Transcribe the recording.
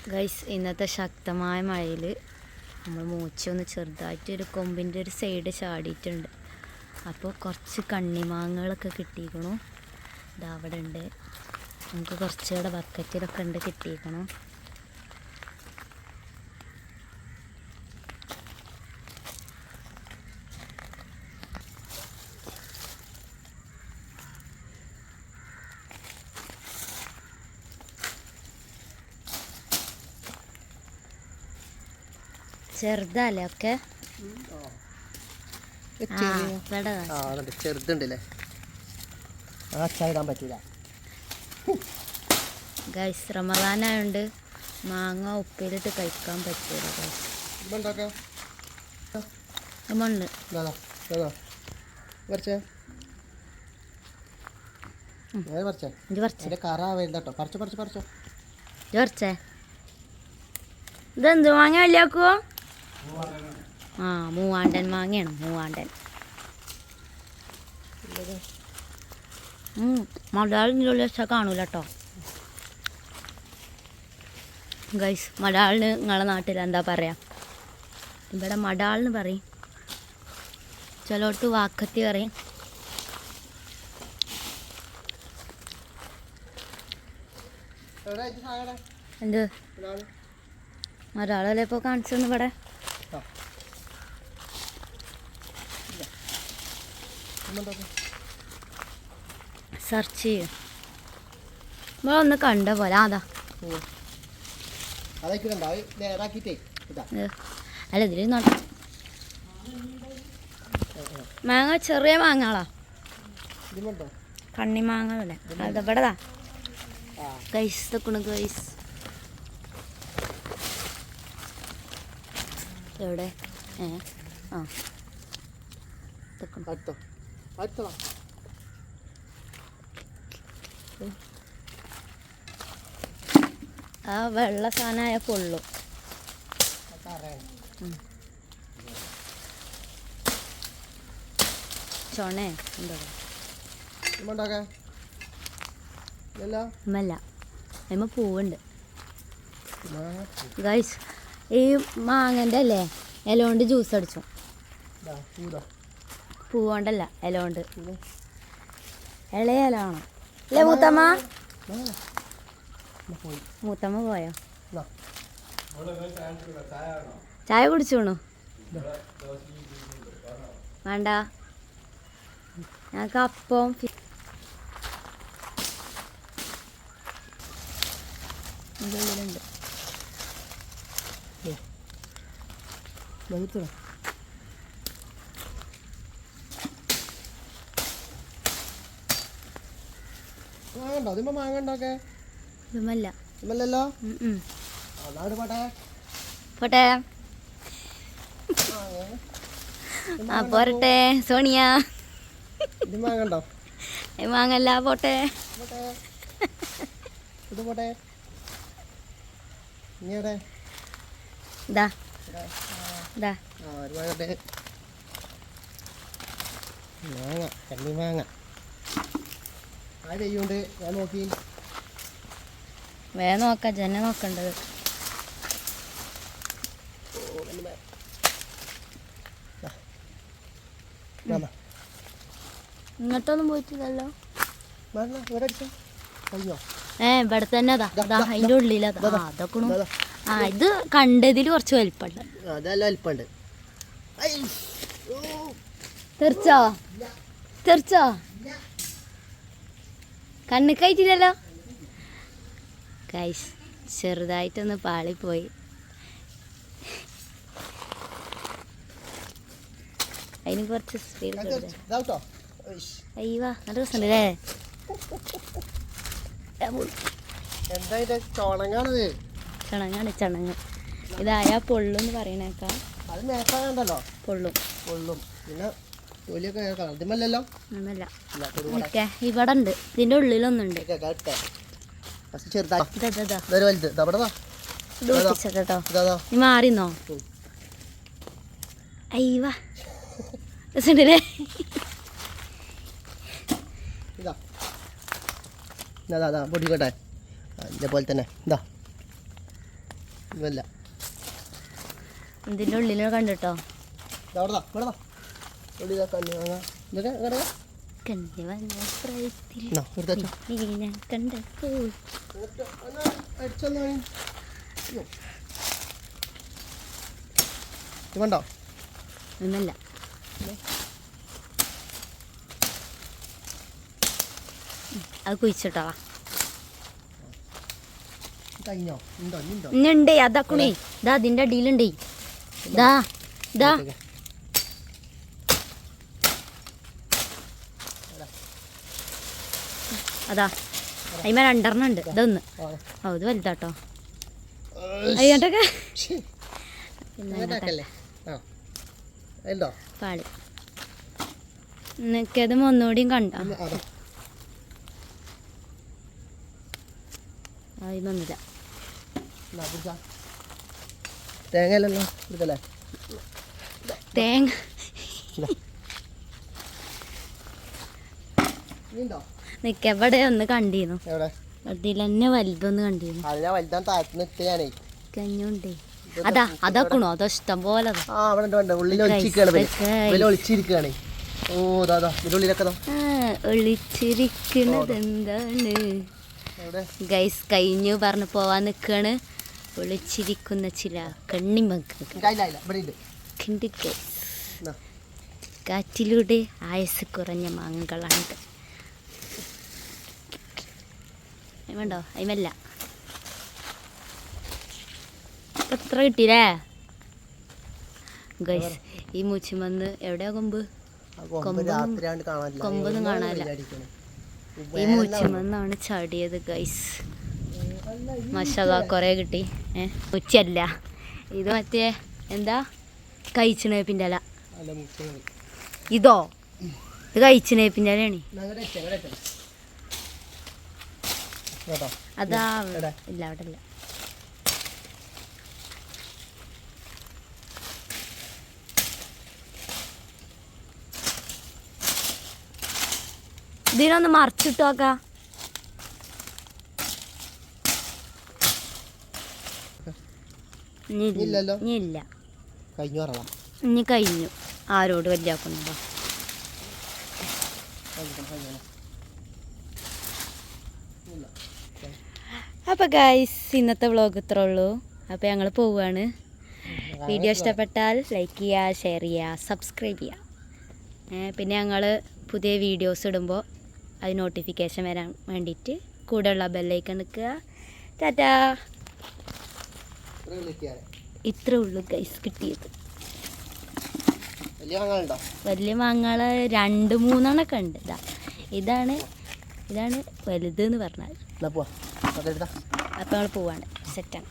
Guys ഇന്നത്തെ ശക്തമായ മഴയിൽ നമ്മൾ മൂച്ചൊന്ന് ചെറുതായിട്ട് ഒരു കൊമ്പിൻ്റെ ഒരു സൈഡ് ചാടിയിട്ടുണ്ട്. അപ്പോൾ കുറച്ച് കണ്ണിമാങ്ങകളൊക്കെ കിട്ടിയിരിക്കണു. ഇതാ അവിടെ ഉണ്ട്. നമുക്ക് കുറച്ചുകൂടെ ബക്കറ്റിലൊക്കെ ഉണ്ട് കിട്ടിയിരിക്കണം. ചെറുതല്ലേ ഒക്കെ ചെറുതുണ്ടല്ലേ പറ്റൂല. ഗൈസ് റമദാനായോണ്ട് മാങ്ങ ഉപ്പിലിട്ട് കഴിക്കാൻ പറ്റൂല. മണ്ണ് ഇതെന്ത് മാങ്ങ വല്യാക്കുവോ? ആ മൂവാണ്ടൻ മാങ്ങയാണ്. മൂവാണ്ടൻ മലയാളിൻ്റെ വെച്ചാൽ കാണൂല കേട്ടോ ഗൈസ്. മലയാളിന് നിങ്ങളെ നാട്ടിൽ എന്താ പറയാ? ഇവിടെ മലയാളിന് പറയും, ചിലോട്ട് വാക്കത്തി പറയും. എന്ത് മലയാളല്ലേ ഇപ്പോൾ കാണിച്ചെന്ന് ഇവിടെ സെർച്ച് ചെയ്യും. നമ്മളൊന്ന് കണ്ട പോലെ അതാ അല്ല ഇതിൽ നോട്ട മാങ്ങ ചെറിയ മാങ്ങകളാ, കണ്ണി മാങ്ങകളല്ലേ. അതിവിടെതാ ഗൈസ് തെക്കണു ഗൈസ്. എവിടെ ആ തെക്കണം. ആ വെള്ള സാധനമായ പൊള്ളു. ചൊണേ മല്ല അതിമ്മ പൂവുണ്ട് ഗൈസ്. ഈ മാങ്ങൻ്റെ അല്ലേ ഇല കൊണ്ട് ജ്യൂസ് അടിച്ചു. പൂവോണ്ടല്ല, ഇല കൊണ്ട്. ഇളയ ഇല ആണോ അല്ലേ മൂത്തമ്മ? മൂത്തമ്മ പോയോ? ചായ കുടിച്ചോണു? വേണ്ട, ഞങ്ങൾക്ക് അപ്പം ഉള്ളിലുണ്ട്. പോട്ടെ ആ പോരട്ടെ സോണിയ. മാങ്ങല്ല പോട്ടെ. ഇതാ ഇതാ മാങ്ങ കണ്ണി മാങ്ങ ആരെയ്യുണ്ട്. ഞാൻ നോക്കി വേഗം നോക്കാം. ജന നോക്കണ്ടത് ഇങ്ങോട്ടൊന്നും പോയിട്ടില്ലല്ലോ. ഇവിടെ തന്നെ അതാ അതിൻ്റെ ഉള്ളിലതാ അതൊക്കെ. ആ ഇത് കണ്ടതിൽ കുറച്ച് വലിപ്പമുണ്ട്. അതല്ല വലിപ്പമുണ്ട്. തെറിച്ചോ തെറിച്ചോ? കണ്ണ് കഴിച്ചില്ലല്ലോ ഗൈസ്. ചെറുതായിട്ടൊന്ന് പാളിപ്പോയി. അതിന് കുറച്ച് സ്പീഡ്. അയ്യോ നല്ല രസമുണ്ടല്ലേ. ചണങ്ങാണ് ചണങ്ങ്. ഇതായാ പൊള്ളുന്ന് പറയണേക്കാം. പൊള്ളും ഒന്നല്ല. ഇവിടെ ഉണ്ട്, ഇതിന്റെ ഉള്ളിലൊന്നുണ്ട്. നീ മാറിന്നോ? അയ്യവാ രസമുണ്ടല്ലേ. പൊടിക്കട്ടെ ഇതേപോലെ തന്നെ ഇതാ ഇതല്ല ഇതിൻ്റെ ഉള്ളിൽ കണ്ടിട്ടോ ഇതാ ഉള്ളിതാ കണ്ണി വാങ്ങാം ഇതൊക്കെ കിടക്കാം കണ്ണി വാങ്ങ പ്രായത്തിൽ എടുത്ത് വെച്ചോ ഞാൻ കണ്ടപ്പോൾ വേണ്ടോ ഒന്നല്ല അത് കുഴിച്ചിട്ടോ കഴിഞ്ഞോ ഉണ്ടോ ഉണ്ടോ ഇന്നുണ്ടേ അതാക്കണേ ഇതാ അതിൻ്റെ അടിയിലുണ്ടേ ഇതാ ഇതാ അതാ അതിമ രണ്ടെണ്ണം ഉണ്ട് ഇതൊന്ന് ഓ ഇത് വലുതാട്ടോ അയ്യോട്ടൊക്കെ പാളി നിനക്കത് ഒന്നുകൂടിയും കണ്ട അതിമൊന്നുമില്ല തേങ്ങയല്ലല്ലോ എടുത്തല്ലേ തേങ്ങ നിക്കെവിടെ ഒന്ന് കണ്ടിരുന്നു അതിൽ തന്നെ വലുതൊന്ന് കണ്ടിരുന്നു കഞ്ഞുണ്ടേ അതാ അതാക്കണോ അതോ ഇഷ്ടം പോലെ ഒളിച്ചിരിക്കണത് എന്താണ് ഗൈസ് കഴിഞ്ഞു പറഞ്ഞു പോവാൻ നിക്കാണ് ഒളിച്ചിരിക്കുന്ന ചില കണ്ണിമക്കൾ കാറ്റിലൂടെ ആയുസ് കുറഞ്ഞ മാങ്ങകളാണിത് വേണ്ടോ അതിമല്ല എത്ര കിട്ടിയില്ലേ ഗൈസ് ഈ മൂച്ചിമന്ന് എവിടെയാ കൊമ്പ് കൊമ്പൊന്നും കാണാനില്ല ഈ മൂച്ചിമന്നാണ് ചാടിയത് ഗൈസ് മാഷാല്ലാ കുറേ കിട്ടി മൂച്ചല്ല ഇത് മറ്റേ എന്താ കഴിച്ചിനേപ്പിൻ്റെ അല ഇതോ ഇത് കഴിച്ചിനേപ്പിൻ്റെ അലയാണ് അതാ ഇല്ല അവിടെ ഇല്ല ഇതിനൊന്ന് മറിച്ചിട്ടോക്ക ഇല്ല ഇനി കഴിഞ്ഞു ആരോട് വല്യാക്കുന്നുണ്ടോ അപ്പോൾ ഗൈസ് ഇന്നത്തെ വ്ളോഗ് ഇത്രേ ഉള്ളൂ. അപ്പോൾ ഞങ്ങൾ പോവുകയാണ്. വീഡിയോ ഇഷ്ടപ്പെട്ടാൽ ലൈക്ക് ചെയ്യുക, ഷെയർ ചെയ്യുക, സബ്സ്ക്രൈബ് ചെയ്യുക. പിന്നെ ഞങ്ങൾ പുതിയ വീഡിയോസ് ഇടുമ്പോൾ അത് നോട്ടിഫിക്കേഷൻ വരാൻ വേണ്ടിയിട്ട് കൂടെയുള്ള ബെല്ലൈക്കൺ നിൽക്കുക. ടാറ്റാ. ഇത്രേ ഉള്ളൂ ഗൈസ് കിട്ടിയത്. വലിയ മാങ്ങകൾ 2-3 ഉണ്ട്. ഇതാണ് വലുത് എന്ന് പറഞ്ഞാൽ. അപ്പോൾ ഞങ്ങൾ പോവാണ്. സെറ്റാണ്.